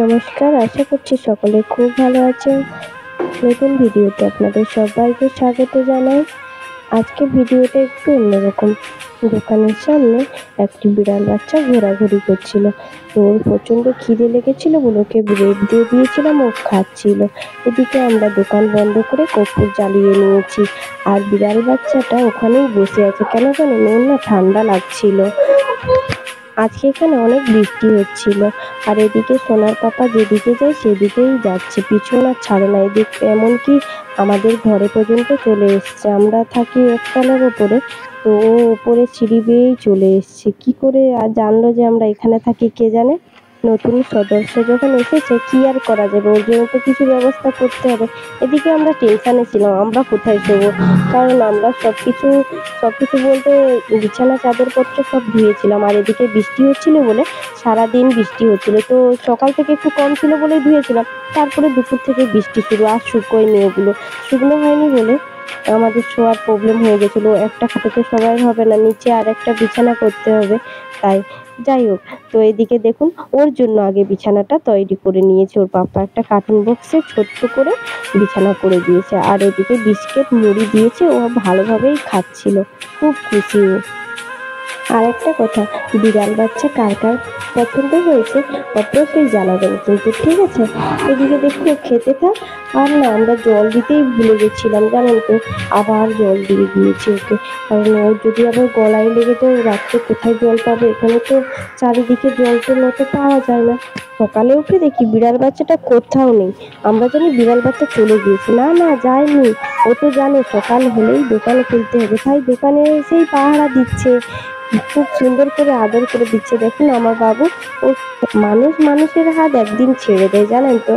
নমস্কার, আশা করছি সকলে খুব ভালো আছেন। নতুন ভিডিওতে আপনাদের সবাইকে স্বাগত জানাই। আজকের ভিডিওটা একটু অন্যরকম। দোকানের সামনে একটি বিড়াল বাচ্চা ঘোরাঘুরি করছিল। তো ওর প্রচণ্ড খিদে লেগেছিল বলে ওকে ব্রেড দিয়ে দিয়েছিলাম, ও খাচ্ছিল। এদিকে আমরা দোকান বন্ধ করে কর্পূর জ্বালিয়ে নিয়েছি। আর বিড়াল বাচ্চাটা ওখানেই বসে আছে, কেন জানেন? ওর না ঠান্ডা লাগছিল। আজকে এখানে অনেক বৃষ্টি হচ্ছিল, আর এদিকে সোনার পাপা যেদিকে যায় সেদিকেই যাচ্ছে, পিছন আর ছাড়ে না। এমনকি আমাদের ঘরে পর্যন্ত চলে এসছে। আমরা থাকি একতলার ওপরে, তো ও ওপরে সিঁড়ি বেয়েই চলে এসছে। কি করে আর জানলো যে আমরা এখানে থাকি কে জানে। নতুন সদস্য যখন এসেছে, কি আর করা যাবে, ওর জন্য তো কিছু ব্যবস্থা করতে হবে। এদিকে আমরা টেনশানে ছিলাম আমরা কোথায় শোবো, কারণ আমরা সবকিছু বলতে বিছানা চাদরপত্র সব ধুয়েছিলাম। আর এদিকে বৃষ্টি হচ্ছিল বলে, সারাদিন বৃষ্টি হচ্ছিল, তো সকাল থেকে একটু কম ছিল বলেই ধুয়েছিলাম। তারপরে দুপুর থেকে বৃষ্টি শুরু, আর শুকোয়নি ওগুলো। শুকনো হয়নি বলে আমাদের শোয়ার প্রবলেম হয়ে গেছিলো। একটা খাটেতে সবাই হবে না, নিচে আর একটা বিছানা করতে হবে, তাই। যাই হোক, তো এদিকে দেখুন, ওর জন্য আগে বিছানাটা তৈরি করে নিয়েছে। ওর পাপা একটা কার্টুন বক্সে ছোট্ট করে বিছানা করে দিয়েছে, আর এদিকে বিস্কিট মুড়ি দিয়েছে, ও ভালোভাবেই খাচ্ছিল, খুব খুশি ও। আর একটা কথা, বিড়াল বাচ্চা কার কার পছন্দ হয়েছে অবশ্যই জানাবেন কিন্তু, ঠিক আছে? এদিকে দেখুন ও খেতে থাক। আর না, আমরা জল দিতেই ভুলে গেছিলাম জানেন তো, আবার জল দিয়ে দিয়েছি ওকে। কারণ ওর যদি আবার গলায় লেগে যায়, রাত্রে কোথায় জল পাবে? এখানে তো চারিদিকে জল তো মতো পাওয়া যায় না। সকালে উঠে দেখি বিড়াল বাচ্চাটা কোথাও নেই। আমরা জানি বিড়াল বাচ্চা চলে গিয়েছে, না না যায়নি। ও তো জানে সকাল হলেই দোকানে খুলতে হবে, তাই দোকানে এসেই পাহারা দিচ্ছে, খুব সুন্দর করে আদর করে দিচ্ছে। দেখুন আমার বাবু, ও মানুষের হাত একদিন ছেড়ে দেয় জানেন তো,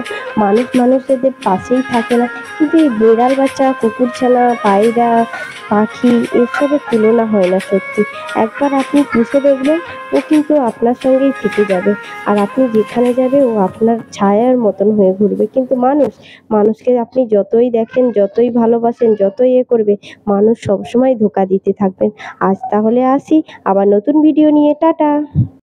মানুষেদের পাশেই থাকে না। কিন্তু এই বিড়াল বাচ্চা, কুকুর ছানা, পায়রা, পাখি, এসবের তুলনা হয় না সত্যি। একবার আপনি পুষে দেখবেন, ও কিন্তু আপনার সঙ্গেই থেকে যাবে। আর আপনি যেখানে যাবে ও আপনার ছায়ার মতন হয়ে ঘুরবে। কিন্তু মানুষকে আপনি যতই দেখেন, যতই ভালোবাসেন, যতই করবে, মানুষ সবসময় ধোঁকা দিতে থাকবেন। আজ তাহলে আসি, আবার নতুন ভিডিও নিয়ে, টাটা।